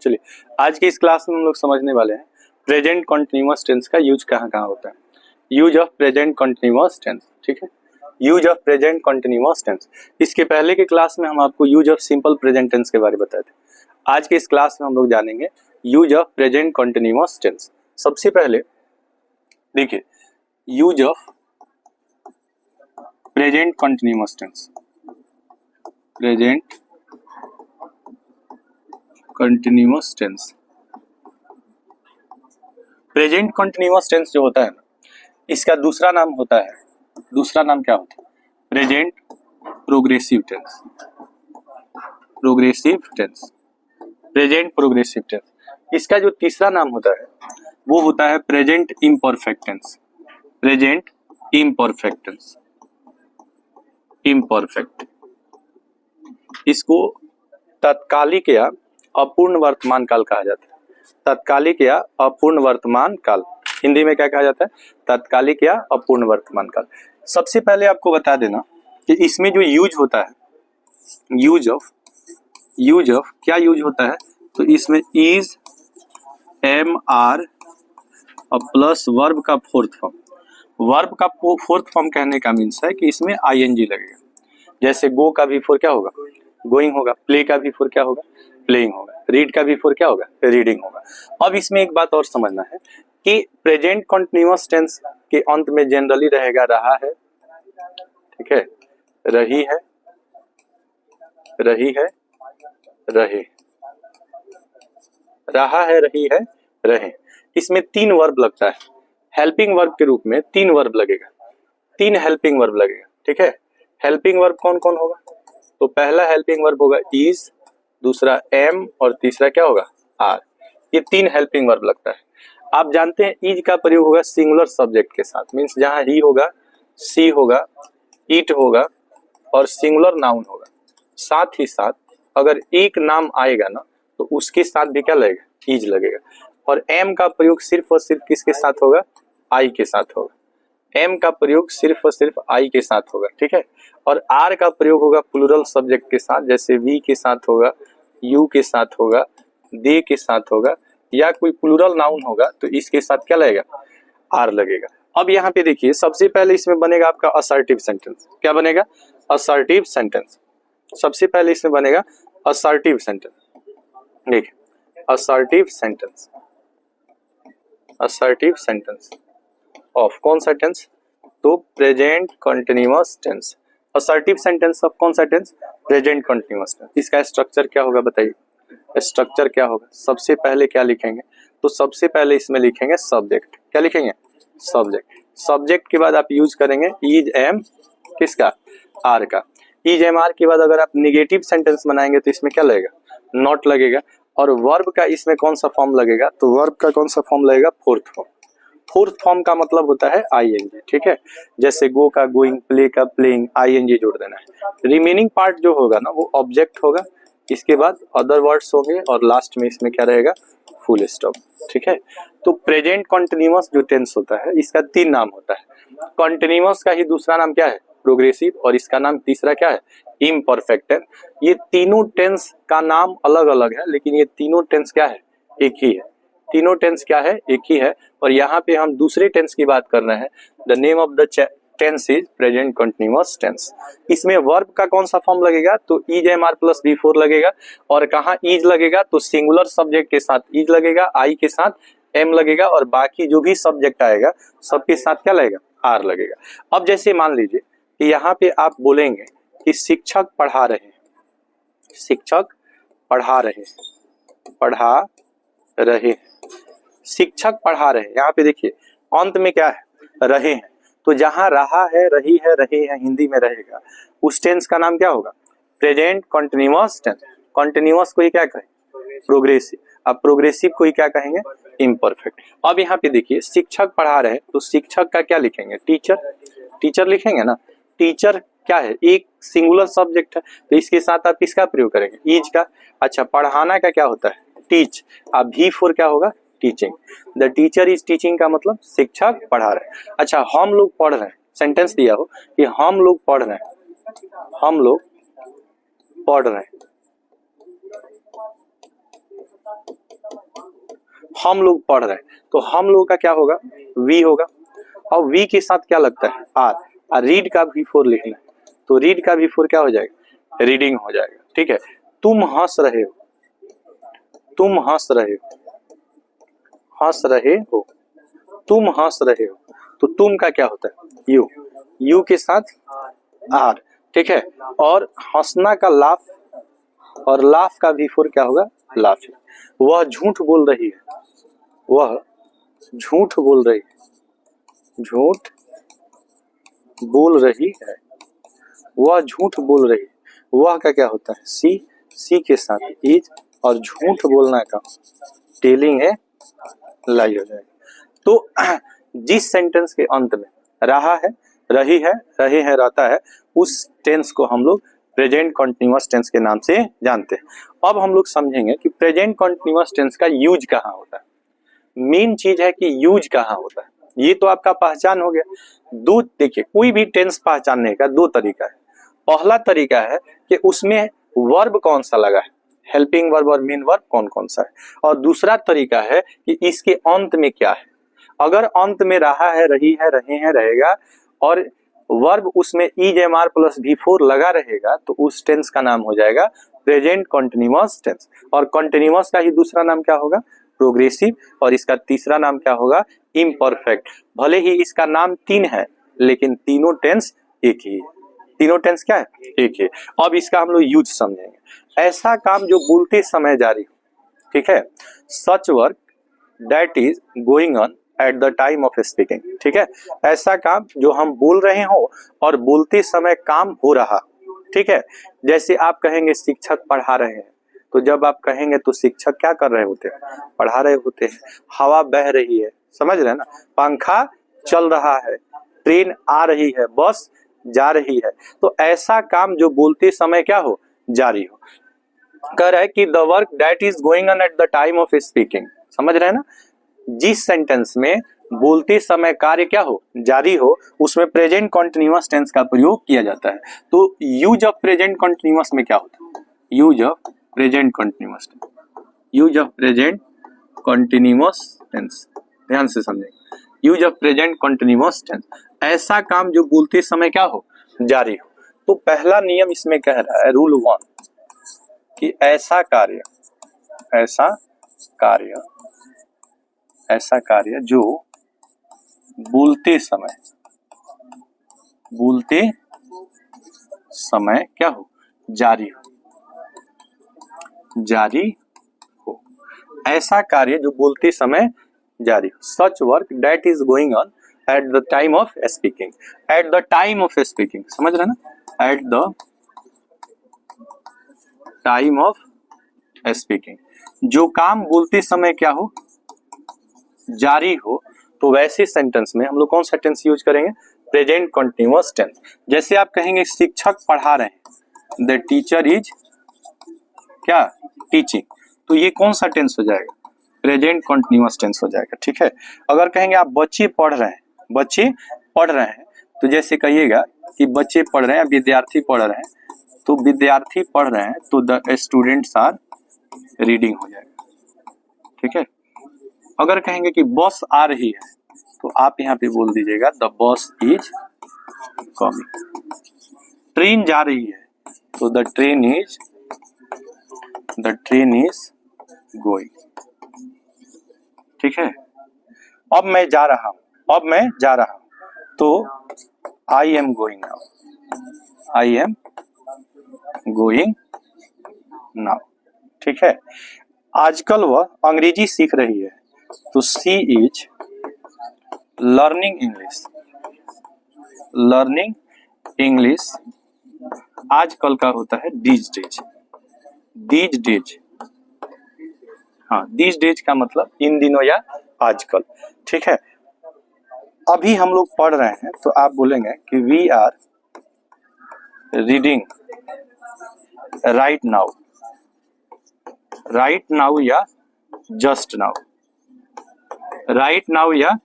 चलिए आज के इस क्लास में हम लोग समझने वाले हैं प्रेजेंट कॉन्टिन्यूअस टेंस का यूज कहाँ कहाँ होता है। Use of present continuous tense, ठीक है, use of present continuous tense. इसके पहले के क्लास में हम आपको use of simple present tense के बारे में बताए थे। आज के इस क्लास में हम लोग जानेंगे use of present continuous tense. सबसे पहले देखिए use of present continuous tense, present continuous tense. Present continuous tense जो होता है ना, इसका दूसरा नाम होता है, दूसरा नाम क्या होता है? Present progressive tense, progressive tense, present progressive tense. इसका जो तीसरा नाम होता है वो होता है present imperfect tense, present imperfect tense, imperfect. इसको तत्कालिक या अपूर्ण वर्तमान काल कहा जाता है। तत्कालिक या अपूर्ण वर्तमान काल, हिंदी में क्या कहा जाता है? तत्कालिक या अपूर्ण वर्तमान काल। सबसे पहले आपको बता देना कि इसमें जो यूज होता है, यूज ऑफ क्या यूज होता है? तो इसमें is, am, are plus verb का फोर्थ फॉर्म। वर्ब का फोर्थ फॉर्म कहने का मीन्स है कि इसमें आईएनजी लगेगा। जैसे गो का भी फोर क्या होगा? गोइंग होगा। प्ले का भी फोर क्या होगा? प्लेइंग होगा। रीड का भी फोर क्या होगा? रीडिंग होगा। अब इसमें एक बात और समझना है कि प्रेजेंट कंटीन्यूअस टेंस के अंत में जनरली रहेगा रहा है, ठीक है, रही है, रही है, रहे, रहा है, रही है, रहे। इसमें तीन वर्ब लगता है। हेल्पिंग वर्ब के रूप में तीन वर्ब लगेगा, तीन हेल्पिंग वर्ब लगेगा, ठीक है। हेल्पिंग वर्ब कौन कौन होगा? तो पहला हेल्पिंग वर्ब होगा इज, दूसरा एम और तीसरा क्या होगा? आर। ये तीन हेल्पिंग वर्ब लगता है। आप जानते हैं इज का प्रयोग होगा सिंगुलर सब्जेक्ट के साथ, मीन्स जहां ही होगा, सी होगा, इट होगा और सिंगुलर नाउन होगा। साथ ही साथ अगर एक नाम आएगा ना तो उसके साथ भी क्या लगेगा? इज लगेगा। और एम का प्रयोग सिर्फ और सिर्फ किसके साथ होगा? आई के साथ होगा। एम का प्रयोग सिर्फ और सिर्फ आई के साथ होगा, ठीक है। और आर का प्रयोग होगा प्लूरल सब्जेक्ट के साथ, जैसे वी के साथ होगा, यू के साथ होगा, दे के साथ होगा, या कोई प्लूरल नाउन होगा तो इसके साथ क्या लगेगा? आर लगेगा। अब यहाँ पे देखिए सबसे पहले इसमें बनेगा आपका असर्टिव सेंटेंस। क्या बनेगा? Assertive sentence. सबसे पहले इसमें बनेगा असर्टिव सेंटेंस। देखिए assertive sentence, assertive sentence of कौन सा टेंस? तो present continuous tense. Assertive sentence of कौन सा टेंस? Present continuous tense. इसका स्ट्रक्चर क्या होगा बताइए? स्ट्रक्चर क्या होगा? सबसे पहले क्या लिखेंगे? तो सबसे पहले इसमें लिखेंगे सब्जेक्ट। क्या लिखेंगे? सब्जेक्ट। सब्जेक्ट के बाद आप यूज करेंगे इज, एम, किसका? आर का। इज, एम, आर के बाद अगर आप निगेटिव सेंटेंस बनाएंगे तो इसमें क्या लगेगा? नॉट लगेगा। और वर्ब का इसमें कौन सा फॉर्म लगेगा? तो वर्ब का कौन सा फॉर्म लगेगा? Fourth form. फोर्थ फॉर्म का मतलब होता है आईएनजी, ठीक है। जैसे गो का गोइंग, प्ले का प्लेइंग, आईएनजी जोड़ देना है। रिमेनिंग पार्ट जो होगा ना वो ऑब्जेक्ट होगा, इसके बाद अदर वर्ड्स होंगे और लास्ट में इसमें क्या रहेगा? फुल स्टॉप, ठीक है। तो प्रेजेंट कंटीन्यूअस जो टेंस होता है इसका तीन नाम होता है। कंटीन्यूअस का ही दूसरा नाम क्या है? प्रोग्रेसिव। और इसका नाम तीसरा क्या है? इम्परफेक्ट है। ये तीनों टेंस का नाम अलग अलग है, लेकिन ये तीनों टेंस क्या है? एक ही है। तीनों टेंस क्या है? एक ही है। और यहाँ पे हम दूसरे टेंस की बात कर रहे हैं। The name of the tense is present continuous tense. इसमें वर्ब का कौन सा फॉर्म लगेगा? तो is, am, are plus b four लगेगा। और कहाँ इज लगेगा? तो सिंगुलर सब्जेक्ट के साथ इज लगेगा, आई के साथ एम लगेगा, और बाकी जो भी सब्जेक्ट आएगा सबके साथ क्या लगेगा? आर लगेगा। अब जैसे मान लीजिए कि यहाँ पे आप बोलेंगे कि शिक्षक पढ़ा रहे हैं, शिक्षक पढ़ा रहे, पढ़ा रहे, शिक्षक पढ़ा रहे। यहाँ पे देखिए अंत में क्या है? रहे हैं। तो जहां रहा है, रही है, रहे हैं हिंदी में रहेगा, उस टेंस का नाम क्या होगा? Present continuous tense. कंटीन्यूअस को ही क्या कहें? प्रोग्रेसिव। अब प्रोग्रेसिव को ही क्या कहेंगे? इम्परफेक्ट। अब यहाँ पे देखिए शिक्षक पढ़ा रहे तो शिक्षक का क्या लिखेंगे? टीचर। टीचर लिखेंगे ना। टीचर क्या है? एक सिंगुलर सब्जेक्ट है, तो इसके साथ आप किसका प्रयोग करेंगे? इज का। अच्छा, पढ़ाना का क्या होता है? टीच। अब भी फोर क्या होगा? Teaching. The teacher is teaching का मतलब शिक्षक पढ़ा रहे हैं। अच्छा, हम लोग पढ़ रहे हैं, सेंटेंस दिया हो कि हम लोग पढ़ रहे हैं, हम लोग पढ़ रहे हैं, हम लोग पढ़ रहे हैं, तो हम लोग का क्या होगा, वी होगा। और वी के साथ क्या लगता है, आर। और रीड का भी फोर लिखना है, तो रीड का भी फोर क्या हो जाएगा, रीडिंग हो जाएगा। ठीक है, तुम हंस रहे हो, तुम हंस रहे हो, हंस रहे हो, तुम हंस रहे हो, तो तुम का क्या होता है, यू, यू के साथ आर। ठीक है, और हंसना का लाफ, और लाफ का भी फोर क्या होगा, लाफ। वह झूठ बोल रही है, वह झूठ बोल रही है, झूठ बोल रही है, वह झूठ बोल रही है। वह का क्या होता है, सी, सी के साथ इज, और झूठ बोलना का टेलिंग है, लाई हो जाएगा। तो जिस सेंटेंस के अंत में रहा है, रही है, रहे हैं, रहता है, उस टेंस को हम लोग प्रेजेंट कॉन्टिन्यूअस टेंस के नाम से जानते हैं। अब हम लोग समझेंगे कि प्रेजेंट कॉन्टिन्यूअस टेंस का यूज कहाँ होता है। मेन चीज है कि यूज कहाँ होता है, ये तो आपका पहचान हो गया। दो, देखिए कोई भी टेंस पहचानने का दो तरीका है। पहला तरीका है कि उसमें वर्ब कौन सा लगा है, हेल्पिंग वर्ब और मेन वर्ब कौन कौन सा है। और दूसरा तरीका है कि इसके अंत में क्या है। अगर अंत में रहा है, रही है, रहे हैं, रहेगा, और वर्ब उसमें इज एम आर प्लस भी फोर लगा रहेगा, तो उस टेंस का नाम हो जाएगा प्रेजेंट कॉन्टिन्यूअस टेंस। और कॉन्टिन्यूअस का ही दूसरा नाम क्या होगा, प्रोग्रेसिव, और इसका तीसरा नाम क्या होगा, इम्परफेक्ट। भले ही इसका नाम तीन है, लेकिन तीनों टेंस एक ही है। तीनों टेंस क्या है, एक है। अब इसका हम लोग यूज समझेंगे। ऐसा काम जो बोलते समय जारी हो, ठीक है, such work that is going on at the time of speaking. ठीक है, ऐसा काम जो हम बोल रहे हो और बोलते समय काम हो रहा। ठीक है, जैसे आप कहेंगे शिक्षक पढ़ा रहे हैं, तो जब आप कहेंगे तो शिक्षक क्या कर रहे होते हैं, पढ़ा रहे होते हैं। हवा बह रही है, समझ रहे हैं ना, पंखा चल रहा है, ट्रेन आ रही है, बस जा रही है। तो ऐसा काम जो बोलते समय क्या हो, जारी हो। कह रहा है कि the work that is going on at the time of speaking. समझ रहे हैं ना, जिस सेंटेंस में बोलते समय कार्य क्या हो, जारी हो, उसमें प्रेजेंट कॉन्टिन्यूअस टेंस का प्रयोग किया जाता है। तो यूज ऑफ प्रेजेंट कॉन्टिन्यूअस में क्या होता है, use of present continuous tense, use of present continuous tense, ध्यान से समझेंगे। Use of present continuous tense, ऐसा काम जो बोलते समय क्या हो, जारी हो। तो पहला नियम इसमें कह रहा है, रूल 1, कि ऐसा कार्य, ऐसा कार्य, ऐसा कार्य जो बोलते समय, बोलते समय क्या हो, जारी हो, जारी हो। ऐसा कार्य जो बोलते समय जारी हो। Such work that is going on at the time of speaking, at the time of speaking, समझ रहे ना, at the time of speaking, जो काम बोलते समय क्या हो, जारी हो। तो वैसे सेंटेंस में हम लोग कौन सा टेंस यूज करेंगे, प्रेजेंट कॉन्टिन्यूअस टेंस। जैसे आप कहेंगे शिक्षक पढ़ा रहे हैं, द टीचर इज क्या, टीचिंग, तो ये कौन सा टेंस हो जाएगा, प्रेजेंट कॉन्टिन्यूअस टेंस हो जाएगा। ठीक है, अगर कहेंगे आप बच्चे पढ़ रहे हैं, बच्चे पढ़ रहे हैं, तो जैसे कहिएगा कि बच्चे पढ़ रहे हैं, विद्यार्थी पढ़ रहे हैं, तो विद्यार्थी पढ़ रहे हैं, तो द स्टूडेंट्स आर रीडिंग हो जाएगा। ठीक है, अगर कहेंगे कि बस आ रही है, तो आप यहाँ पे बोल दीजिएगा the bus is coming. Train जा रही है, तो द ट्रेन इज गोइंग। ठीक है, अब मैं जा रहा हूं, अब मैं जा रहा हूं, तो आई am going now, I am going now. ठीक है, आजकल वह अंग्रेजी सीख रही है, तो she is learning English, learning English. आजकल का होता है दीज डेज, दीज डेज, हाँ, दीज डेज का मतलब इन दिनों या आजकल। ठीक है, अभी हम लोग पढ़ रहे हैं, तो आप बोलेंगे कि we are reading right now, right now या जस्ट नाउ, राइट नाउ या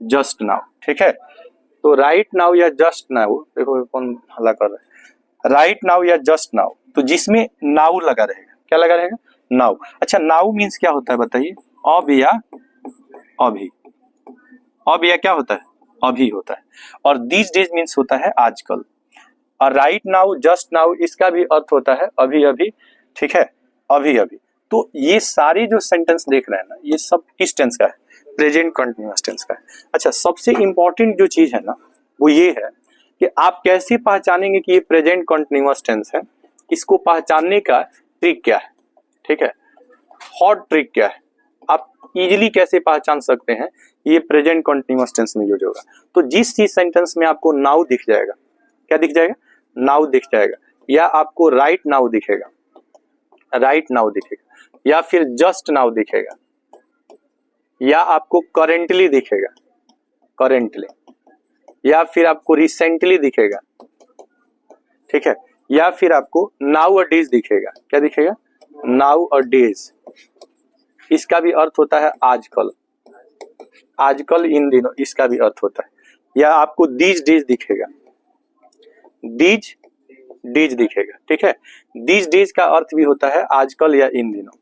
जस्ट नाउ। ठीक है, तो राइट नाउ या जस्ट नाउ, देखो कौन हल्ला कर रहा है, राइट नाउ या जस्ट नाउ, तो जिसमें नाउ लगा रहेगा, क्या लगा रहेगा, नाउ। अच्छा नाउ मीन्स क्या होता है बताइए? अब या अभी। अब या क्या होता है? अभी होता है। और दिस डेज मीन्स होता है आजकल। और राइट नाउ, जस्ट नाउ, इसका भी अर्थ होता है अभी अभी, ठीक है, अभी अभी। तो ये सारे जो सेंटेंस देख रहे हैं ना, ये सब किस टेंस का है? प्रेजेंट कंटिन्यूअस टेंस का है। अच्छा सबसे इंपॉर्टेंट जो चीज है ना वो ये है कि आप कैसे पहचानेंगे कि ये प्रेजेंट कंटिन्यूअस टेंस है। इसको पहचानने का ट्रिक क्या है? ठीक है, हॉट ट्रिक क्या है? आप इजीली कैसे पहचान सकते हैं ये प्रेजेंट कंटिन्यूअस टेंस में यूज होगा? तो जिस चीज सेंटेंस में आपको नाउ दिख जाएगा, क्या दिख जाएगा? नाउ दिख जाएगा, या आपको राइट नाउ दिखेगा, राइट नाउ दिखेगा, या फिर जस्ट नाउ दिखेगा, या आपको करेंटली दिखेगा, करेंटली, या फिर आपको रिसेंटली दिखेगा, ठीक है, या फिर आपको नाउ अ डेज दिखेगा। क्या दिखेगा? नाउ अ डेज। इसका भी अर्थ होता है आजकल, आजकल, इन दिनों, इसका भी अर्थ होता है। या आपको दीज डेज दिखेगा, दीज डेज दिखेगा, ठीक है। दीज डेज का अर्थ भी होता है आजकल या इन दिनों,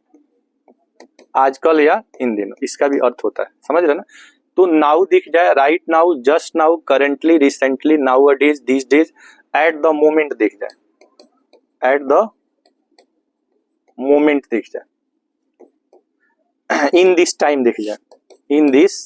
आजकल या इन दिनों, इसका भी अर्थ होता है, समझ रहे ना? तो नाउ दिख जाए, right now, just now, currently, recently, now a days, these days, at the moment दिख जाए, एट द मोमेंट दिख जाए, इन दिस टाइम दिख जाए, इन दिस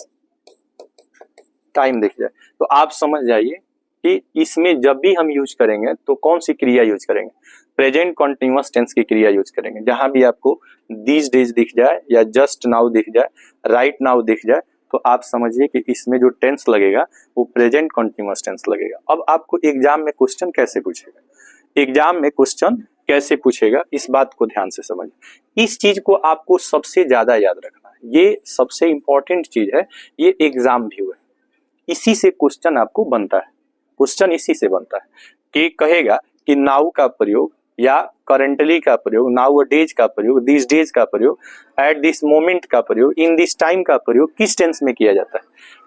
टाइम दिख जाए, तो आप समझ जाइए कि इसमें जब भी हम यूज करेंगे तो कौन सी क्रिया यूज करेंगे? प्रेजेंट कंटिन्यूअस टेंस की क्रिया यूज करेंगे। जहां भी आपको दीज डेज दिख जाए, या जस्ट नाउ दिख जाए, राइट नाउ दिख जाए, तो आप समझिए कि इसमें जो टेंस लगेगा वो प्रेजेंट कंटिन्यूअस टेंस लगेगा। अब आपको एग्जाम में क्वेश्चन कैसे पूछेगा, एग्जाम में क्वेश्चन कैसे पूछेगा, इस बात को ध्यान से समझिए। इस चीज को आपको सबसे ज्यादा याद रखना है, ये सबसे इंपॉर्टेंट चीज है, ये एग्जाम व्यू है, इसी से क्वेश्चन आपको बनता है, क्वेश्चन इसी से बनता है कि कहेगा कि नाउ का प्रयोग, या करेंटली का प्रयोग, नाउ अ डेज का प्रयोग, दिस डेज का प्रयोग, एट दिस मोमेंट का प्रयोग, इन दिस टाइम का प्रयोग किस टेंस में किया जाता है?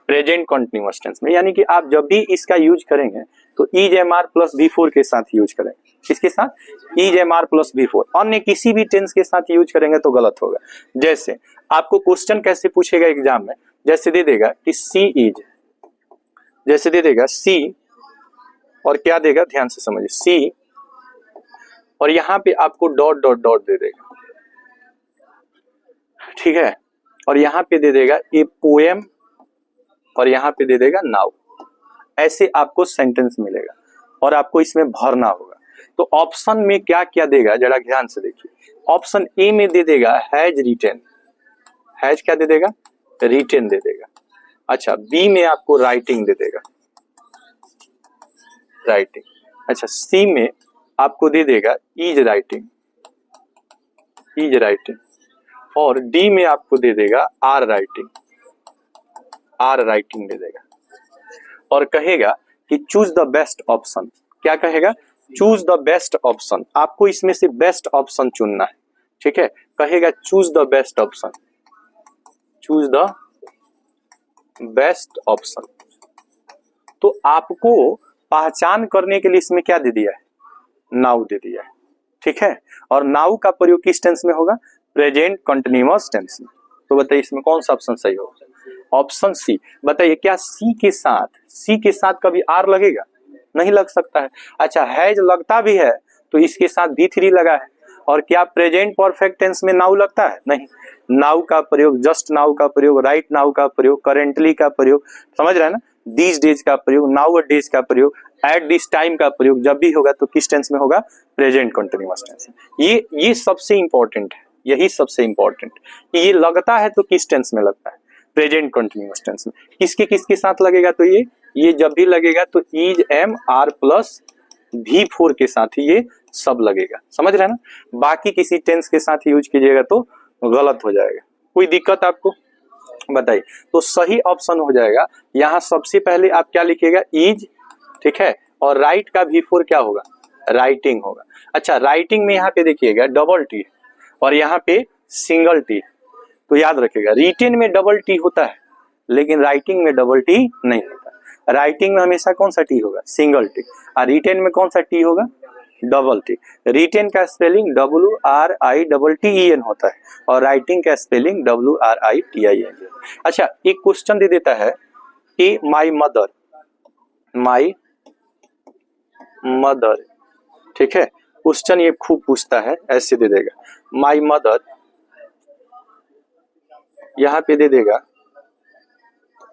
प्रेजेंट कंटिन्यूअस टेंस में। यानी कि आप जब भी इसका यूज करेंगे तो is am are plus V4 के साथ यूज करेंगे। किसके साथ? Is am are plus V4। अन्य किसी भी टेंस के साथ यूज करेंगे तो गलत होगा। जैसे आपको क्वेश्चन कैसे पूछेगा एग्जाम में, जैसे दे देगा कि सी इज, जैसे दे देगा सी, और क्या देगा ध्यान से समझिए, सी, और यहां पे आपको डॉट डॉट डॉट दे देगा, ठीक है, और यहां पे दे देगा ए पोएम, और यहां पे दे देगा नाउ। ऐसे आपको सेंटेंस मिलेगा और आपको इसमें भरना होगा। तो ऑप्शन में क्या क्या देगा जरा ध्यान से देखिए। ऑप्शन ए में दे देगा हैज रिटेन, हैज क्या दे देगा? रिटेन दे देगा। अच्छा बी में आपको राइटिंग दे देगा, राइटिंग। अच्छा सी में आपको दे देगा इज राइटिंग, इज राइटिंग, और डी में आपको दे देगा आर राइटिंग, आर राइटिंग दे देगा, और कहेगा कि चूज द बेस्ट ऑप्शन। क्या कहेगा? Choose the best option. आपको इसमें से बेस्ट ऑप्शन चुनना है, ठीक है। कहेगा choose the best option, choose the best option. तो आपको पहचान करने के लिए इसमें क्या दे दिया है? नाउ दे दिया है, ठीक है। और नाउ का प्रयोग किस टेंस में होगा? प्रेजेंट कंटिन्यूअस टेंस में। तो बताइए इसमें कौन सा ऑप्शन सही होगा? Option C. बताइए क्या सी के साथ, सी के साथ कभी आर लगेगा? नहीं लग सकता है। अच्छा हैज लगता भी है तो इसके साथ V3 लगा है। और क्या प्रेजेंट परफेक्ट टेंस में नाउ लगता है? नहीं। नाउ का प्रयोग, जस्ट नाउ का प्रयोग, राइट नाउ का प्रयोग, करेंटली का प्रयोग, समझ रहे हैं ना, दीज डेज का प्रयोग, नाउ अ डेज का प्रयोग, एट दिस टाइम का प्रयोग जब भी होगा तो किस टेंस में होगा? Present continuous tense. ये सबसे इंपॉर्टेंट है, यही सबसे इंपॉर्टेंट। ये लगता है तो किस टेंस में लगता है? प्रेजेंट कंटिन्यूअस टेंस में। किसके किसके साथ लगेगा? तो ये जब भी लगेगा तो is am are plus V4 के साथ ही ये सब लगेगा, समझ रहे हैं ना। बाकी किसी टेंस के साथ यूज कीजिएगा तो गलत हो जाएगा। कोई दिक्कत आपको? बताइए। तो सही ऑप्शन हो जाएगा यहाँ सबसे पहले आप क्या लिखिएगा? इज, ठीक है, और राइट का V4 क्या होगा? राइटिंग होगा। अच्छा राइटिंग में यहाँ पे देखिएगा डबल टी और यहाँ पे सिंगल टी। तो याद रखिएगा रिटेन में डबल टी होता है लेकिन राइटिंग में डबल टी नहीं होता। राइटिंग में हमेशा कौन सा टी होगा? Single T. और रिटेन में कौन सा टी होगा? Double T. रिटेन का स्पेलिंग WRITTEN होता है और राइटिंग का स्पेलिंग WRITING। अच्छा, एक क्वेश्चन दे देता है कि माई मदर, ठीक है, क्वेश्चन ये खूब पूछता है, ऐसे दे देगा माई मदर, यहाँ पे दे देगा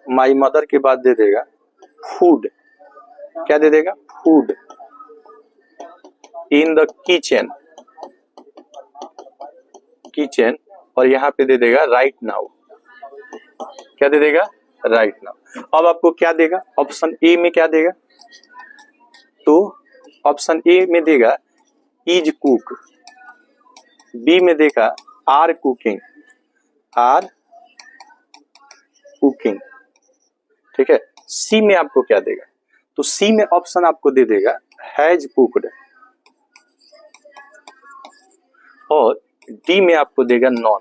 माई मदर के बाद दे देगा फूड, क्या दे देगा, फूड इन द किचन, और यहाँ पे दे देगा राइट नाउ, क्या दे देगा, राइट नाउ। अब आपको क्या देगा, ऑप्शन ए में क्या देगा, तो ऑप्शन ए में देगा इज कुक, बी में देगा आर कुकिंग, ठीक है। सी में आपको क्या देगा, तो सी में ऑप्शन आपको दे देगा हैज कुक्ड, और डी में आपको देगा नॉन,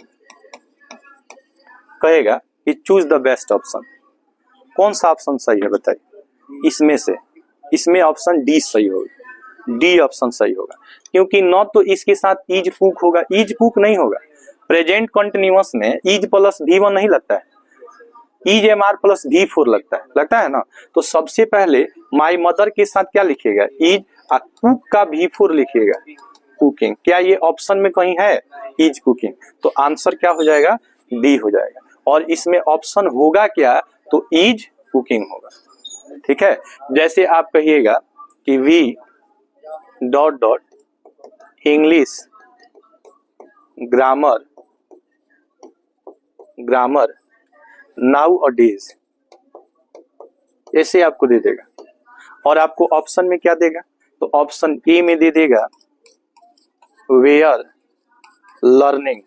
कहेगा कि चूज द बेस्ट ऑप्शन। कौन सा ऑप्शन सही है बताइए इसमें से, इसमें ऑप्शन डी सही होगा, डी ऑप्शन सही होगा, क्योंकि नॉट तो इसके साथ इज कुक होगा, इज कुक नहीं होगा। प्रेजेंट कंटिन्यूअस में इज प्लस V1 नहीं लगता है, इज MR प्लस V4 लगता है ना। तो सबसे पहले माई मदर के साथ क्या लिखेगा, इज, कुक का V4 लिखेगा कुकिंग। क्या ये ऑप्शन में कहीं है इज कुकिंग, तो आंसर क्या हो जाएगा, डी हो जाएगा। और इसमें ऑप्शन होगा क्या, तो इज कुकिंग होगा, ठीक है। जैसे आप कहिएगा कि we ... English grammar nowadays, ऐसे आपको दे देगा। और आपको ऑप्शन में क्या देगा, तो ऑप्शन ए में दे देगा वेयर लर्निंग,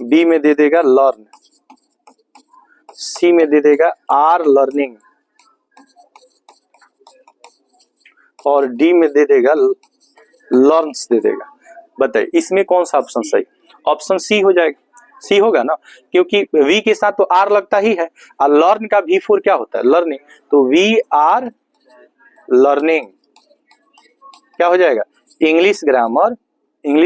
बी में दे देगा लर्न, सी में दे देगा आर लर्निंग, और डी में दे देगा लर्न्स दे देगा। बताइए इसमें कौन सा ऑप्शन सही, ऑप्शन सी हो जाएगा, सी होगा ना, क्योंकि वी के साथ तो आर लगता ही है, और लर्न का V4 क्या होता है, लर्निंग, तो वी आर लर्निंग, क्या हो जाएगा, इंग्लिश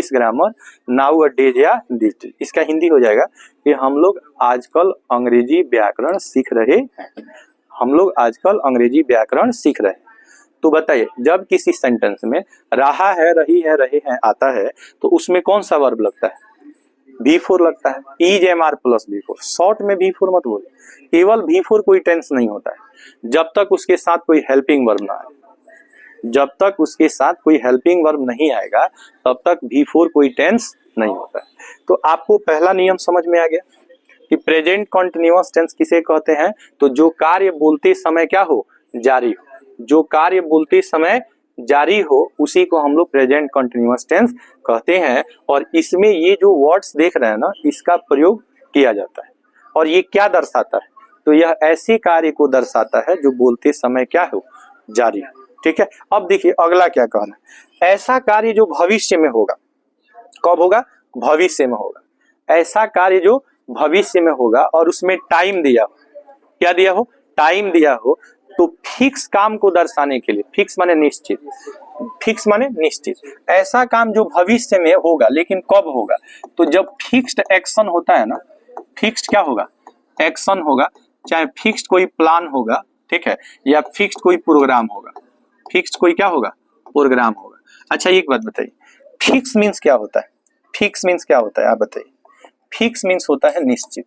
ग्रामर नाउ अ डेज या दिस डेज। इसका हिंदी हो जाएगा कि हम लोग आजकल अंग्रेजी व्याकरण सीख रहे हैं, तो बताइए जब किसी सेंटेंस में रहा है, रही है, रहे हैं आता है, तो उसमें कौन सा वर्ब लगता है, V4 लगता है, is MR plus V4। Short में V4 मत बोले, केवल V4 कोई टेंस नहीं होता है जब तक उसके साथ कोई हेल्पिंग वर्ब ना आए, जब तक उसके साथ कोई हेल्पिंग वर्ब नहीं आएगा तब तक V4 कोई टेंस नहीं होता है। तो आपको पहला नियम समझ में आ गया कि प्रेजेंट कंटीन्यूअस टेंस किसे कहते हैं, तो जो कार्य बोलते समय क्या हो, जारी हो, जो कार्य बोलते समय जारी हो उसी को हम लोग प्रेजेंट कंटीन्यूअस टेंस कहते हैं। और इसमें ये जो वर्ड्स देख रहे हैं ना, इसका प्रयोग किया जाता है। और ये क्या दर्शाता है, तो यह ऐसे कार्य को दर्शाता है जो बोलते समय क्या हो, जारी हो, ठीक है। अब देखिए अगला क्या कहना है, ऐसा कार्य जो भविष्य में होगा, कब होगा, भविष्य में होगा, ऐसा कार्य जो भविष्य में होगा और उसमें टाइम दिया हो, क्या दिया हो, टाइम दिया हो, तो फिक्स काम को दर्शाने के लिए, फिक्स माने निश्चित, ऐसा काम जो भविष्य में होगा, लेकिन कब होगा, तो जब फिक्स्ड एक्शन होता है ना, फिक्स्ड क्या होगा, एक्शन होगा, चाहे फिक्स्ड कोई प्लान होगा, ठीक है, या फिक्स्ड कोई प्रोग्राम होगा, फिक्स्ड कोई क्या होगा, प्रोग्राम होगा। अच्छा एक बात बताइए, फिक्स मीन्स क्या होता है, फिक्स मीन्स क्या होता है आप बताइए, फिक्स मीन्स होता है निश्चित,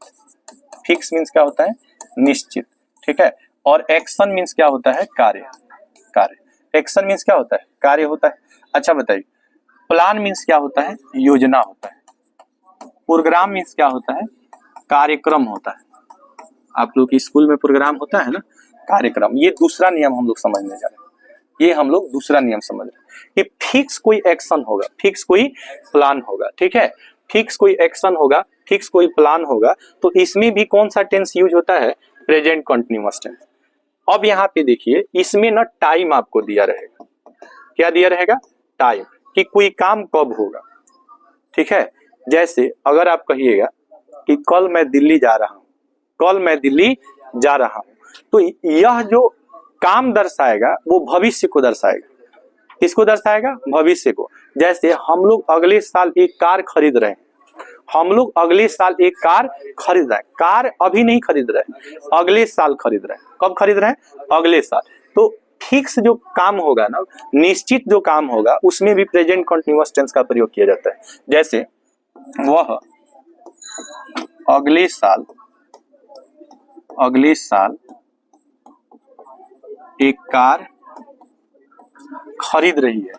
फिक्स मीन्स क्या होता है, निश्चित, ठीक है। और एक्शन मीन्स क्या होता है, कार्य, एक्शन मीन्स क्या होता है, कार्य होता है। अच्छा बताइए, प्लान मीन्स क्या होता है, योजना होता है, प्रोग्राम मीन्स क्या होता है, कार्यक्रम होता है। आप लोग की स्कूल में प्रोग्राम होता है ना, कार्यक्रम। ये दूसरा नियम हम लोग समझने जा रहे हैं, ये हम लोग दूसरा नियम समझ रहे हैं कि फिक्स कोई एक्शन होगा, फिक्स कोई प्लान होगा, ठीक है, फिक्स कोई एक्शन होगा, फिक्स कोई प्लान होगा, तो इसमें भी कौन सा टेंस यूज होता है, प्रेजेंट कंटीन्यूअस टेंस। अब यहाँ पे देखिए, इसमें ना टाइम आपको दिया रहेगा, क्या दिया रहेगा, टाइम, कि कोई काम कब होगा, ठीक है। जैसे अगर आप कहिएगा कि कल मैं दिल्ली जा रहा हूं, तो यह जो काम दर्शाएगा वो भविष्य को दर्शाएगा, किसको दर्शाएगा? भविष्य को। जैसे हम लोग अगले साल एक कार खरीद रहे हैं, हम लोग अगले साल एक कार खरीद रहे हैं, कार अभी नहीं खरीद रहे हैं, अगले साल खरीद रहे हैं। कब खरीद रहे हैं? अगले साल। तो फिक्स जो काम होगा ना, निश्चित जो काम होगा, उसमें भी प्रेजेंट कंटीन्यूअस टेंस का प्रयोग किया जाता है। जैसे वह अगले साल एक कार खरीद रही है,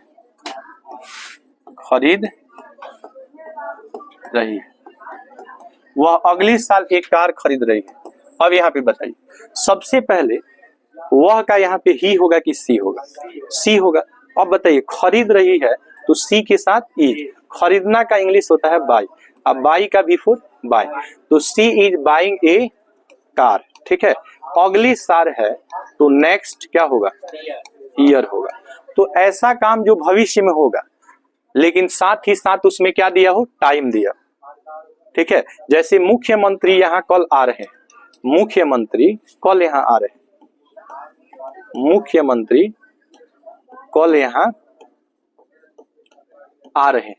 वह अगले साल एक कार खरीद रही है। अब यहाँ पे बताइए, सबसे पहले वह का यहाँ पे ही होगा कि सी होगा? सी होगा। अब बताइए, खरीद रही है तो सी के साथ ई। खरीदना का इंग्लिश होता है बाय, अब बाई का बिफोर बाय, तो सी इज बाइंग ए कार। ठीक है, अगली साल है तो नेक्स्ट क्या होगा? ईयर होगा। तो ऐसा काम जो भविष्य में होगा, लेकिन साथ ही साथ उसमें क्या दिया हो? टाइम दिया। ठीक है, जैसे मुख्यमंत्री यहाँ कल आ रहे हैं, मुख्यमंत्री कल यहाँ आ रहे हैं, मुख्यमंत्री कल यहाँ आ रहे हैं,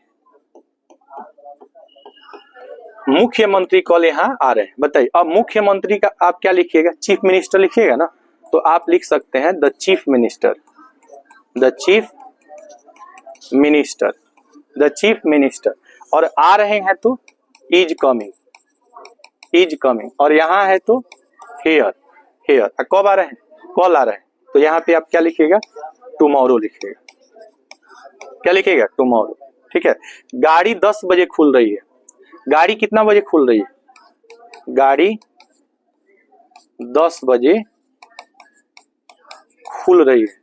मुख्यमंत्री कल यहाँ आ रहे हैं। बताइए, अब मुख्यमंत्री का आप क्या लिखिएगा? चीफ मिनिस्टर लिखिएगा ना, तो आप लिख सकते हैं the chief minister, the chief minister, the chief minister. और आ रहे हैं तो इज कमिंग, इज कमिंग। और यहाँ है तो हेयर, हेयर। कब आ रहे हैं? कल आ रहे हैं, तो यहाँ पे आप क्या लिखिएगा? टुमारो लिखिएगा। क्या लिखिएगा? टुमारो। ठीक है, गाड़ी 10 बजे खुल रही है, गाड़ी कितना बजे खुल रही है? गाड़ी 10 बजे खुल रही है,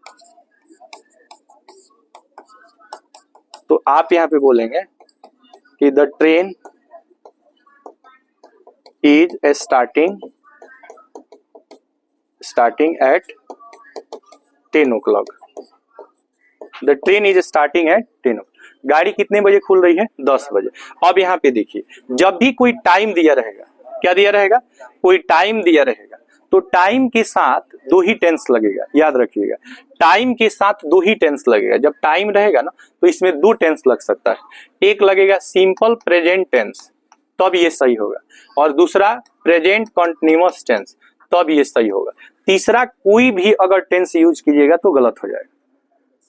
तो आप यहाँ पे बोलेंगे कि the train is starting at 10 o'clock। The train is starting at 10 o'clock। गाड़ी कितने बजे खुल रही है? 10 बजे। अब यहाँ पे देखिए, जब भी कोई टाइम दिया रहेगा, क्या दिया रहेगा? कोई टाइम दिया रहेगा, तो टाइम के साथ दो ही टेंस लगेगा, याद रखिएगा। टाइम के साथ दो ही टेंस लगेगा। जब टाइम रहेगा ना, तो इसमें दो टेंस लग सकता है। एक लगेगा सिंपल प्रेजेंट टेंस, तब ये सही होगा, और दूसरा प्रेजेंट कंटीन्यूअस टेंस, तब ये सही होगा। तीसरा कोई भी अगर टेंस यूज कीजिएगा तो गलत हो जाएगा।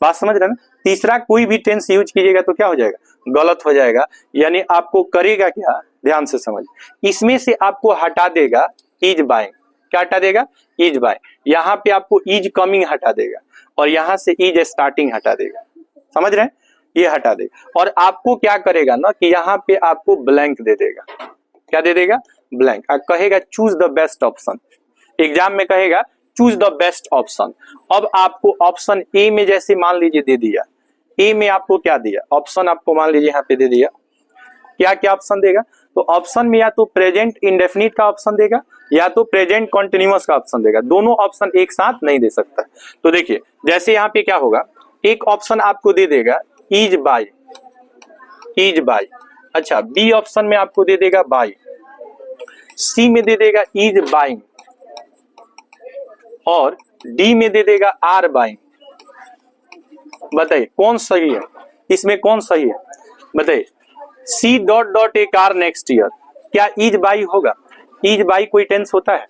बात समझ रहे हैं ना? तीसरा कोई भी टेंस यूज कीजिएगा तो क्या हो जाएगा? गलत हो जाएगा। यानी आपको करेगा क्या? ध्यान से समझ, इसमें से आपको हटा देगा इज बाइंग। क्या हटा देगा? Is buying. यहाँ पे आपको इज कमिंग हटा देगा, और यहाँ से इज स्टार्टिंग हटा देगा। समझ रहे हैं? ये हटा देगा। और आपको क्या करेगा ना, कि यहाँ पे आपको ब्लैंक दे देगा। क्या दे देगा? ब्लैंक। कहेगा choose the best option. Exam में कहेगा चूज द बेस्ट ऑप्शन। अब आपको ऑप्शन ए में जैसे मान लीजिए दे दिया, ए में आपको क्या दिया? ऑप्शन आपको मान लीजिए यहाँ पे दे दिया, क्या क्या ऑप्शन देगा? तो ऑप्शन में या तो प्रेजेंट इंडेफिनिट का ऑप्शन देगा, या तो प्रेजेंट कंटीन्यूअस का ऑप्शन देगा। दोनों ऑप्शन एक साथ नहीं दे सकता। तो देखिए, जैसे यहाँ पे क्या होगा, एक ऑप्शन आपको दे देगा इज बाय, इज बाय। अच्छा, बी ऑप्शन में आपको दे देगा बाय, सी में दे देगा इज बाइंग, और डी में दे देगा आर बाइंग। बताइए कौन सही है? इसमें कौन सही है? बताइए, C dot dot a car next year, क्या इज बाई होगा? इज बाई कोई टेंस होता है?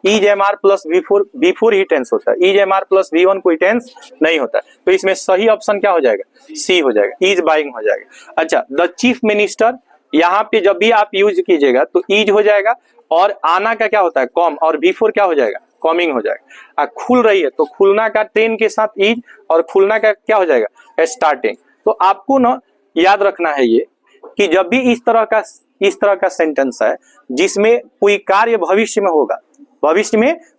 Is am are plus before ही टेंस होता है। Is am are plus V1 कोई टेंस नहीं होता है। तो इसमें सही ऑप्शन क्या हो जाएगा? सी हो जाएगा, इज बाइंग हो जाएगा। अच्छा, द चीफ मिनिस्टर, यहाँ पे जब भी आप यूज कीजिएगा तो इज हो जाएगा, और आना का क्या होता है? कॉम, और बिफोर क्या हो जाएगा? कमिंग हो जाएगा। खुल रही है तो खुलना का ट्रेन के साथ इज, और खुलना का क्या हो जाएगा? स्टार्टिंग। तो आपको ना याद रखना है ये, कि जब भी इस तरह का सेंटेंस है जिसमें कोई कार्य भविष्य में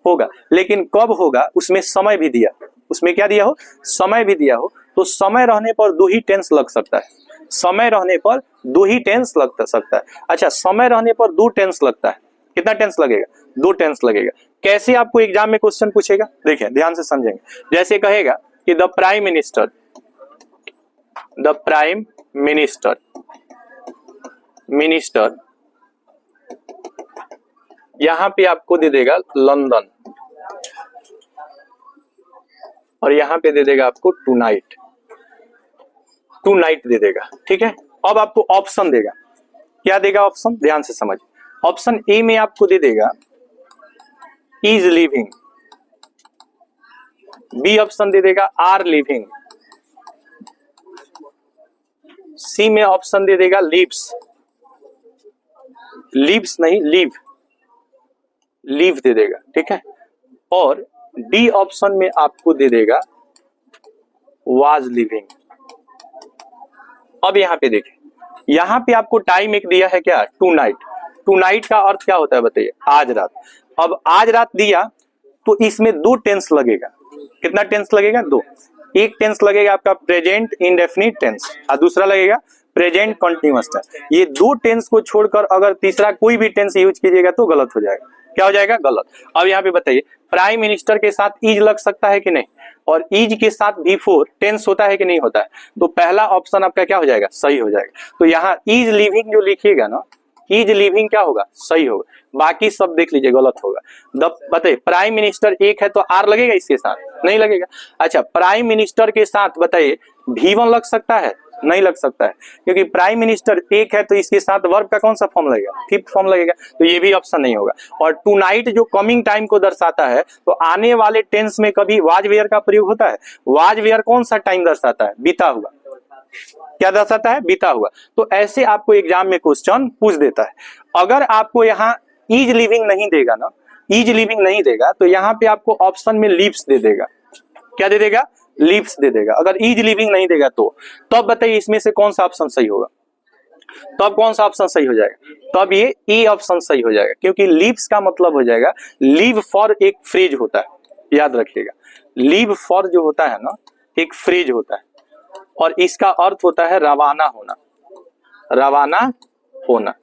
होगा, लेकिन कब होगा उसमें समय भी दिया, उसमें क्या दिया हो? समय भी दिया हो, तो समय रहने पर दो ही टेंस लग सकता है। समय रहने पर दो ही टेंस लग सकता है। अच्छा, समय रहने पर दो टेंस लगता है, कितना टेंस लगेगा? दो टेंस लगेगा। कैसे आपको एग्जाम में क्वेश्चन पूछेगा? देखिए ध्यान से समझेंगे। जैसे कहेगा कि द प्राइम मिनिस्टर, यहां पे आपको दे देगा लंदन, और यहां पे दे देगा आपको टुनाइट। टू नाइट दे देगा, ठीक है। अब आपको ऑप्शन देगा, क्या देगा ऑप्शन, ध्यान से समझ। ऑप्शन ए में आपको दे देगा इज लिविंग, बी ऑप्शन दे देगा आर लिविंग, सी में ऑप्शन दे देगा लिव्स, लिव्स नहीं लिव, लिव दे देगा, ठीक है। और डी ऑप्शन में आपको दे देगा वाज लिविंग। अब यहां पे देखिए, यहां पे आपको टाइम एक दिया है क्या, टू नाइट। टू नाइट का अर्थ क्या होता है बताइए, आज रात। अब आज रात दिया तो इसमें दो टेंस लगेगा, कितना टेंस लगेगा, दो। एक टेंस लगेगा आपका प्रेजेंट इंडेफिनिट टेंस और दूसरा लगेगा प्रेजेंट कंटीन्यूअस टेंस। ये दो टेंस को छोड़कर अगर तीसरा कोई भी टेंस यूज कीजिएगा तो गलत हो जाएगा, क्या हो जाएगा, गलत। अब यहाँ पे बताइए, प्राइम मिनिस्टर के साथ इज लग सकता है कि नहीं, और इज के साथ बिफोर टेंस होता है कि नहीं होता है, तो पहला ऑप्शन आपका क्या हो जाएगा, सही हो जाएगा। तो यहाँ इज लिविंग जो लिखिएगा ना, इज लिविंग क्या होगा, सही होगा, बाकी सब देख लीजिए गलत होगा। बताइए प्राइम मिनिस्टर एक है तो आर लगेगा इसके साथ, नहीं लगेगा। अच्छा, प्राइम मिनिस्टर के साथ बताइए V1 लग सकता है, नहीं लग सकता है, क्योंकि प्राइम मिनिस्टर एक है तो इसके साथ वर्ब का कौन सा फॉर्म लगेगा, फिफ्थ फॉर्म लगेगा, तो ये भी ऑप्शन नहीं होगा। और टू नाइट जो कमिंग टाइम को दर्शाता है, तो आने वाले टेंस में कभी वाज वेयर का प्रयोग होता है। वाज वेयर कौन सा टाइम दर्शाता है, बीता हुआ, क्या दर्शाता है, बीता हुआ। तो ऐसे आपको एग्जाम में क्वेश्चन पूछ देता है। अगर आपको यहाँ इज लिविंग नहीं देगा ना, इज लिविंग नहीं देगा, तो यहाँ पे आपको ऑप्शन में लिव्स दे देगा, क्या दे देगा, लिव्स दे देगा। अगर इज लिविंग नहीं देगा तो तब बताइए इसमें से कौन सा ऑप्शन सही होगा, तब कौन सा ऑप्शन सही हो जाएगा, तब ये ए ऑप्शन सही हो जाएगा, क्योंकि लिव्स का मतलब हो जाएगा लिव फॉर, एक फ्रेज होता है, याद रखिएगा। लिव फॉर जो होता है ना, एक फ्रेज होता है, और इसका अर्थ होता है रवाना होना, रवाना होना।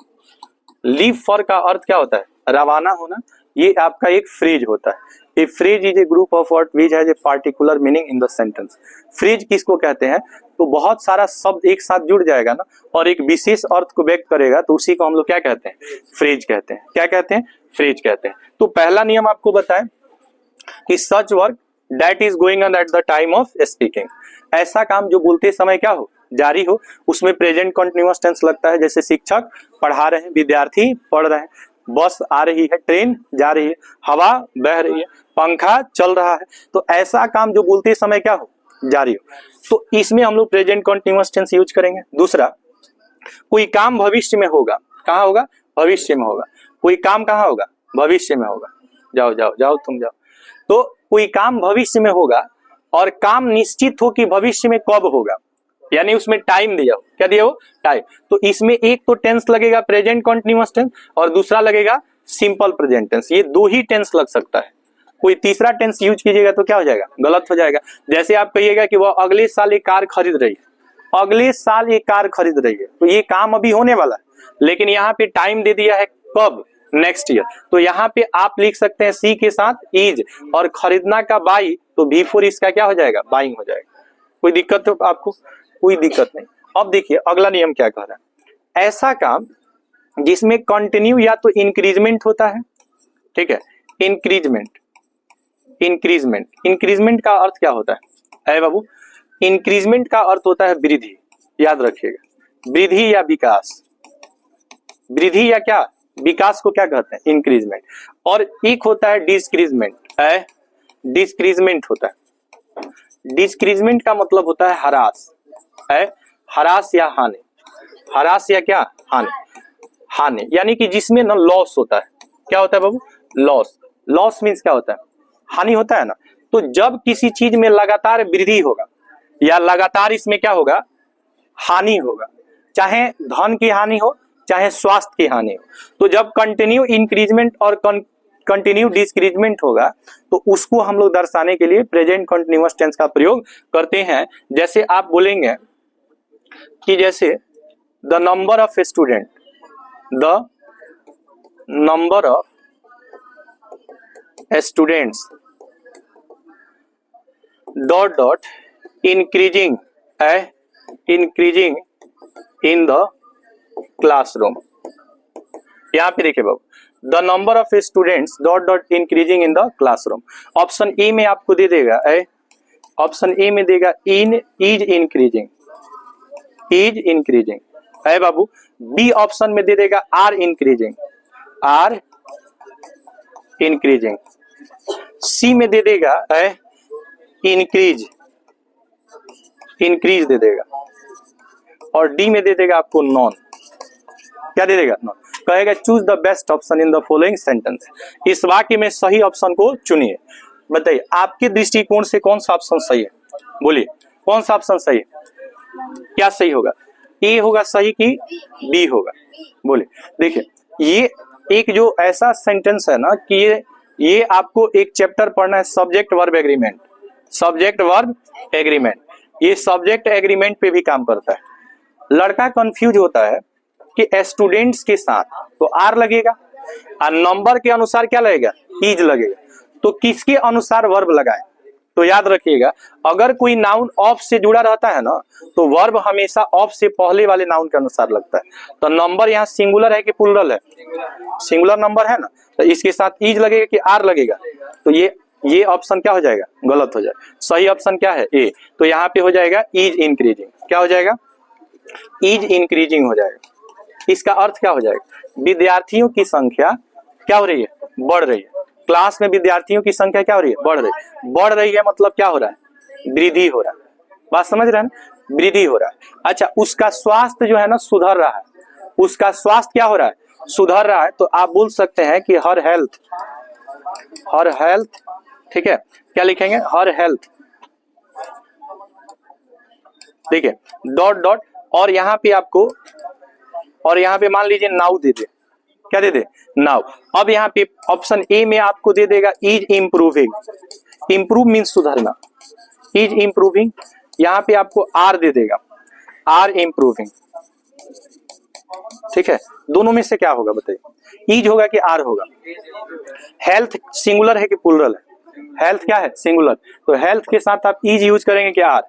लिव फॉर का अर्थ क्या होता है, रवाना होना। ये आपका एक फ्रेज होता है। ए phrase is a group of word which has a particular meaning in the sentence. Phrase किसको कहते हैं, तो बहुत सारा शब्द एक साथ जुड़ जाएगा ना और एक विशेष अर्थ को व्यक्त करेगा, तो उसी को हम लोग क्या कहते हैं, फ्रेज कहते हैं। क्या कहते हैं, फ्रेज कहते हैं। तो पहला नियम आपको बताएं कि such work that is going on at the time of speaking, ऐसा काम जो बोलते समय क्या हो, जारी हो, उसमें प्रेजेंट कंटीन्यूअस टेंस लगता है। जैसे शिक्षक पढ़ा रहे हैं, विद्यार्थी पढ़ रहे हैं, बस आ रही है, ट्रेन जा रही है, हवा बह रही है, पंखा चल रहा है, तो ऐसा काम जो बोलते समय क्या हो, जारी हो, तो इसमें हम लोग प्रेजेंट कंटीन्यूअस टेंस यूज करेंगे। दूसरा, कोई काम भविष्य में होगा, कहाँ होगा, भविष्य में होगा। कोई काम कहाँ होगा, भविष्य में होगा। जाओ जाओ जाओ तुम जाओ। तो कोई काम भविष्य में होगा और काम निश्चित हो कि भविष्य में कब होगा, यानी उसमें टाइम दिया हो, क्या दिया हो, टाइम। तो इसमें एक तो टेंस लगेगा प्रेजेंट कंटीन्यूअस टेंस और दूसरा लगेगा सिंपल प्रेजेंट टेंस। ये दो ही टेंस लग सकता है, कोई तीसरा टेंस यूज कीजिएगा तो क्या हो जाएगा, गलत हो जाएगा। जैसे आप कहिएगा कि वह अगले साल एक कार खरीद रही है, अगले साल एक कार खरीद रही है, तो ये काम अभी होने वाला है, लेकिन यहाँ पे टाइम दे दिया है कब, नेक्स्ट ईयर। तो यहाँ पे आप लिख सकते हैं सी के साथ इज, और खरीदना का बाई, तो बिफोर इसका क्या हो जाएगा, बाइंग हो जाएगा। कोई दिक्कत हो आपको, कोई दिक्कत नहीं। अब देखिए अगला नियम क्या कह रहा है, ऐसा काम जिसमें कंटिन्यू या तो इंक्रीजमेंट होता है, ठीक है, इंक्रीजमेंट, इंक्रीजमेंट, इंक्रीजमेंट का अर्थ क्या होता है बाबू, इंक्रीजमेंट का अर्थ होता है वृद्धि, याद रखिएगा, वृद्धि या विकास, वृद्धि या क्या, विकास को क्या कहते हैं, इंक्रीजमेंट। और एक होता है डिस्क्रीजमेंट, डिस्क्रीजमेंट होता है। डिस्क्रीजमेंट का मतलब होता है हरास, हरास या हानि, हरास या क्या, हानि, हानि, यानी कि जिसमें ना लॉस होता है, क्या होता है बाबू, लॉस। लॉस मीन्स क्या होता है, हानि होता है ना। तो जब किसी चीज में लगातार वृद्धि होगा या लगातार इसमें क्या होगा, हानि होगा, चाहे धन की हानि हो चाहे स्वास्थ्य की हानि हो, तो जब कंटिन्यू इंक्रीजमेंट और कंटिन्यू डिस्क्रीजमेंट होगा तो उसको हम लोग दर्शाने के लिए प्रेजेंट कंटिन्यूअस टेंस का प्रयोग करते हैं। जैसे आप बोलेंगे कि जैसे the number of student, the number of students dot dot increasing, increasing in the classroom. यहाँ पे देखिए बाबू, the number of students dot dot increasing in the classroom. Option A में आपको दे देगा, ऑप्शन ए में देगा in is increasing, is increasing है बाबू। बी ऑप्शन में दे देगा are increasing, are increasing. C में दे देगा इंक्रीज, इंक्रीज दे देगा। और डी में दे देगा आपको नॉन, क्या दे देगा? नॉन। कहेगा choose the best option in the following sentence, इस वाक्य में सही ऑप्शन को चुनिए। बताइए आपके दृष्टिकोण से कौन सा ऑप्शन सही है? बोलिए कौन सा ऑप्शन सही है? क्या सही होगा? ए होगा सही कि बी होगा? बोलिए। देखिए ये एक जो ऐसा सेंटेंस है ना कि ये आपको एक चैप्टर पढ़ना है, subject verb agreement, subject verb agreement. ये सब्जेक्ट एग्रीमेंट पे भी काम करता है। लड़का कंफ्यूज होता है कि स्टूडेंट्स के साथ तो आर लगेगा और नंबर के अनुसार क्या लगेगा? इज लगेगा। तो किसके अनुसार वर्ब लगाए? तो याद रखिएगा अगर कोई नाउन ऑफ से जुड़ा रहता है ना तो वर्ब हमेशा ऑफ से पहले वाले नाउन के अनुसार लगता है। तो नंबर यहाँ सिंगुलर है कि प्लुरल है? सिंगुलर नंबर है ना, तो इसके साथ इज लगेगा कि आर लगेगा? तो ये ऑप्शन क्या हो जाएगा? गलत हो जाएगा। सही ऑप्शन क्या है? ए। तो यहाँ पे हो जाएगा इज इंक्रीजिंग। क्या हो जाएगा? इज इंक्रीजिंग हो जाएगा। इसका अर्थ क्या हो जाएगा? विद्यार्थियों की संख्या क्या हो रही है? बढ़ रही है। क्लास में विद्यार्थियों की संख्या क्या हो रही है? बढ़ रही है। बढ़ रही है मतलब क्या हो रहा है? वृद्धि हो रहा है। बात समझ रहे हैं ना? वृद्धि हो रहा है। अच्छा उसका स्वास्थ्य जो है ना सुधर रहा है, उसका स्वास्थ्य क्या हो रहा है? सुधर रहा है। तो आप बोल सकते हैं कि हर हेल्थ, हर हेल्थ, ठीक है, क्या लिखेंगे? हर हेल्थ, ठीक है, डॉट डॉट। और यहाँ पे आपको, और यहाँ पे मान लीजिए नाउ दे दे, क्या दे दे? नाउ। अब यहाँ पे ऑप्शन ए में आपको दे देगा इज इंप्रूविंग, इंप्रूव मीन्स सुधरना, इज इंप्रूविंग। यहाँ पे आपको आर दे देगा, आर इंप्रूविंग, ठीक है। दोनों में से क्या होगा बताइए? इज होगा कि आर होगा? हेल्थ सिंगुलर है कि प्लुरल है? हेल्थ क्या है? सिंगुलर। तो हेल्थ के साथ आप इज यूज करेंगे कि आर?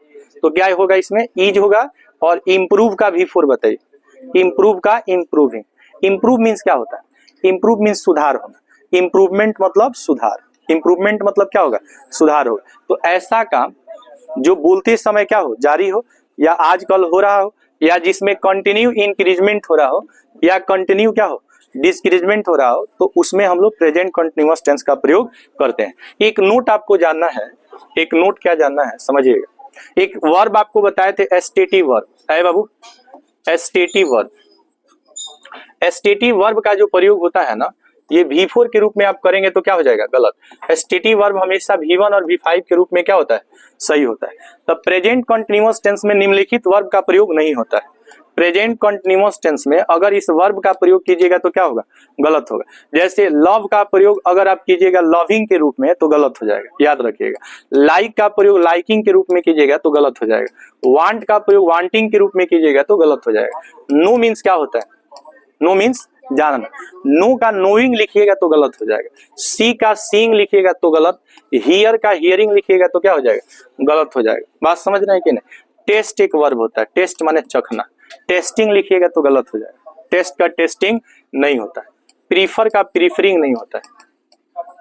तो क्या होगा इसमें? इज होगा। और इंप्रूव का भी फोर बताइए, इंप्रूव का इंप्रूविंग। इंप्रूव मीन्स क्या होता है? इंप्रूव मीन्स सुधार होना, इंप्रूवमेंट मतलब सुधार, इंप्रूवमेंट मतलब क्या होगा? सुधार होगा। तो ऐसा काम जो बोलते समय क्या हो? जारी हो, या आजकल हो रहा हो, या जिसमें कंटिन्यू इंक्रीजमेंट हो रहा हो, या कंटिन्यू क्या हो? डिस्क्रीजमेंट हो रहा हो, तो उसमें हम लोग प्रेजेंट कंटिन्यूअस टेंस का प्रयोग करते हैं। एक नोट आपको जानना है, एक नोट क्या जानना है समझिएगा। एक वर्ब आपको बताए थे एस्टेटिव वर्ब, है बाबू? एस्टेटिव वर्ब, एस्टेटिव वर्ब का जो प्रयोग होता है ना ये V4 के रूप में आप करेंगे तो क्या हो जाएगा? गलत। एस्टेटिव वर्ब हमेशा V1 और V5 के रूप में क्या होता है? सही होता है। तब प्रेजेंट कंटिन्यूअस टेंस में निम्नलिखित वर्ब का प्रयोग नहीं होता है। प्रेजेंट कंटिन्यूअस टेंस में अगर इस वर्ब का प्रयोग कीजिएगा तो क्या होगा? गलत होगा। जैसे लव का प्रयोग अगर आप कीजिएगा लविंग के रूप में तो गलत हो जाएगा, याद रखिएगा। लाइक का प्रयोग लाइकिंग के रूप में कीजिएगा तो गलत हो जाएगा। वांट का प्रयोग वांटिंग के रूप में कीजिएगा तो गलत हो जाएगा। नो मीन्स क्या होता है? नो मीन्स जानना। नो का नोइंग लिखिएगा तो गलत हो जाएगा। सी का सीइंग लिखिएगा तो गलत। हियर का हियरिंग लिखिएगा तो क्या हो जाएगा? गलत हो जाएगा। बात समझ रहे हैं कि नहीं? टेस्ट एक वर्ब होता है, टेस्ट माने चखना। टेस्टिंग लिखिएगा तो गलत हो जाएगा। टेस्ट का टेस्टिंग नहीं होता है। प्रीफर का प्रीफरिंग नहीं होता है,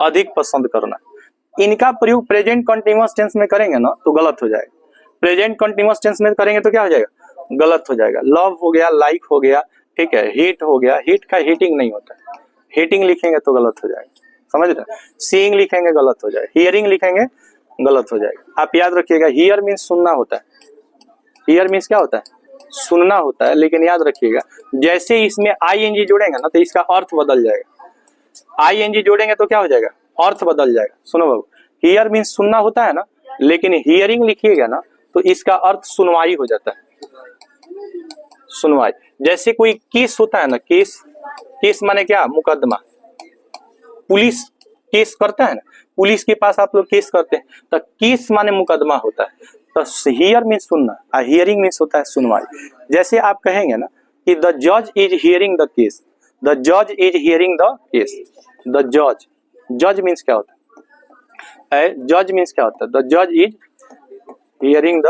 अधिक पसंद करना। इनका प्रयोग प्रेजेंट कंटिन्यूअस टेंस में करेंगे ना तो गलत हो जाएगा। प्रेजेंट कंटिन्यूअस टेंस में करेंगे तो क्या हो जाएगा? गलत हो जाएगा। लव हो गया, लाइक हो गया, ठीक है, हिट हो गया, हिट का हिटिंग नहीं होता है। हिटिंग लिखेंगे तो गलत हो जाएगा, समझ रहे? सीइंग लिखेंगे गलत हो जाएगा, हियरिंग लिखेंगे गलत हो जाएगा। आप याद रखिएगा हियर मीन्स सुनना होता है। हियर मीन्स क्या होता है? सुनना होता है। लेकिन याद रखिएगा जैसे इसमें आईएनजी जोड़ेंगे ना तो इसका अर्थ बदल जाएगा। आईएनजी जोड़ेंगे तो क्या हो जाएगा? अर्थ बदल जाएगा। सुनो बाबू, हियर मीन्स सुनना होता है ना, लेकिन हियरिंग लिखिएगा ना तो इसका अर्थ सुनवाई हो जाता है। सुनवाई। जैसे कोई केस होता है ना, केस, केस माने क्या? मुकदमा। पुलिस केस करता है ना, पुलिस के पास आप लोग केस करते हैं तो केस माने मुकदमा होता है। तो हियर मीन्स सुनना और हियरिंग मीन्स होता है सुनवाई। जैसे आप कहेंगे ना कि द जज is hearing the case, the जज is hearing the case. The जज, जज मीन्स क्या होता है? जज मीन्स क्या होता है? द जज इज हियरिंग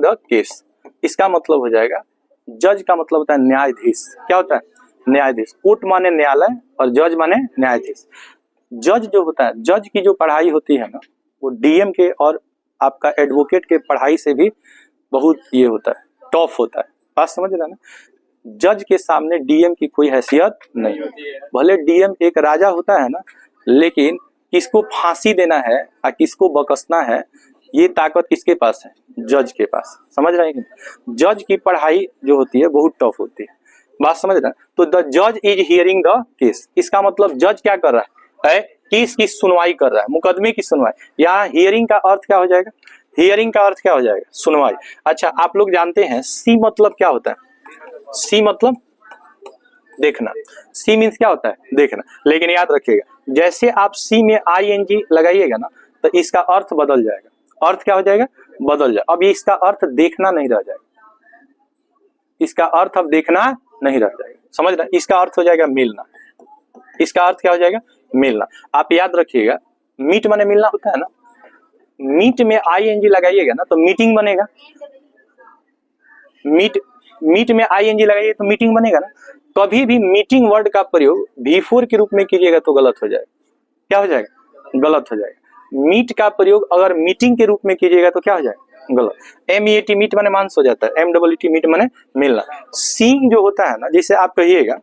द केस। इसका मतलब हो जाएगा, जज का मतलब होता है न्यायाधीश। क्या होता है? न्यायाधीश। कोर्ट माने न्यायालय और जज माने न्यायाधीश। जज जो होता है, जज की जो पढ़ाई होती है ना वो डीएम के और आपका एडवोकेट के पढ़ाई से भी बहुत ये होता है, टफ होता है। बात समझ रहे हैं ना? जज के सामने डीएम की कोई हैसियत नहीं होती है। भले डीएम एक राजा होता है ना, लेकिन किसको फांसी देना है और किसको बकसना है, ये ताकत किसके पास है? जज के पास। समझ रहे हैं? जज की पढ़ाई जो होती है बहुत टफ होती है। बात समझ रहे हैं? तो द जज इज हियरिंग द केस, इसका मतलब जज क्या कर रहा है? केस की सुनवाई कर रहा है, मुकदमे की सुनवाई। यहाँ हियरिंग का अर्थ क्या हो जाएगा? हियरिंग का अर्थ क्या हो जाएगा? सुनवाई। अच्छा, आप लोग जानते हैं सी मतलब क्या होता है? सी मतलब देखना। सी मीन्स क्या होता है? देखना। लेकिन याद रखिएगा, जैसे आप सी में आईएनजी लगाइएगा ना, तो इसका अर्थ बदल जाएगा। अर्थ क्या हो जाएगा? बदल जाएगा। अब इसका अर्थ देखना नहीं रह जाएगा, इसका अर्थ अब देखना नहीं रह जाएगा। समझ रहे? इसका अर्थ हो जाएगा मिलना। इसका अर्थ क्या हो जाएगा? मिलना। आप याद रखिएगा, मीट माने मिलना होता है ना, मीट में आईएनजी लगाइएगा ना तो मीटिंग बनेगा। मीट में आईएनजी लगाइए तो मीटिंग बनेगा ना। कभी भी मीटिंग वर्ड का प्रयोग V4 के रूप में कीजिएगा तो गलत हो जाएगा। क्या हो जाएगा? गलत हो जाएगा। मीट का प्रयोग अगर मीटिंग के रूप में कीजिएगा तो क्या हो जाएगा? गलत। MEAT मीट माने मांस हो जाता है, MEET मीट माने मिलना। सीइंग जो होता है ना, जिसे आप कहिएगा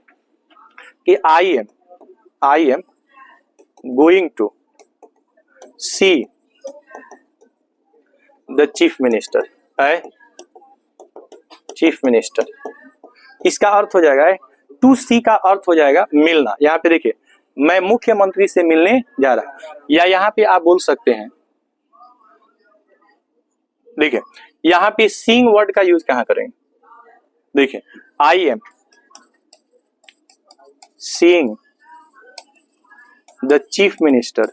कि I am going to see the chief minister है, चीफ मिनिस्टर, इसका अर्थ हो जाएगा टू सी का अर्थ हो जाएगा मिलना। यहाँ पे देखिए, मैं मुख्यमंत्री से मिलने जा रहा, या यहाँ पे आप बोल सकते हैं, देखिए यहाँ पे सीइंग वर्ड का यूज कहाँ करेंगे? देखिए, I am seeing the chief minister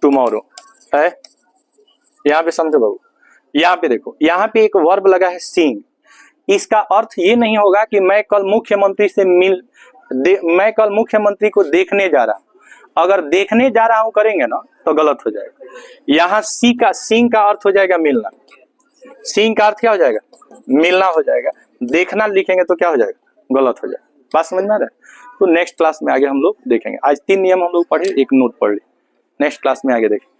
tomorrow है। यहाँ पे समझो बाबू, यहाँ पे देखो, यहाँ पे एक वर्ब लगा है सीइंग। इसका अर्थ ये नहीं होगा कि मैं कल मुख्यमंत्री से मैं कल मुख्यमंत्री को देखने जा रहा हूं। अगर देखने जा रहा हूं करेंगे ना तो गलत हो जाएगा। यहाँ सीइंग का अर्थ हो जाएगा मिलना। सीइंग का अर्थ क्या हो जाएगा? मिलना हो जाएगा। देखना लिखेंगे तो क्या हो जाएगा? गलत हो जाएगा। बात समझ में आ रहा है? तो नेक्स्ट क्लास में आगे हम लोग देखेंगे। आज 3 नियम हम लोग पढ़े, एक नोट पढ़ ली। नेक्स्ट क्लास में आगे देखेंगे।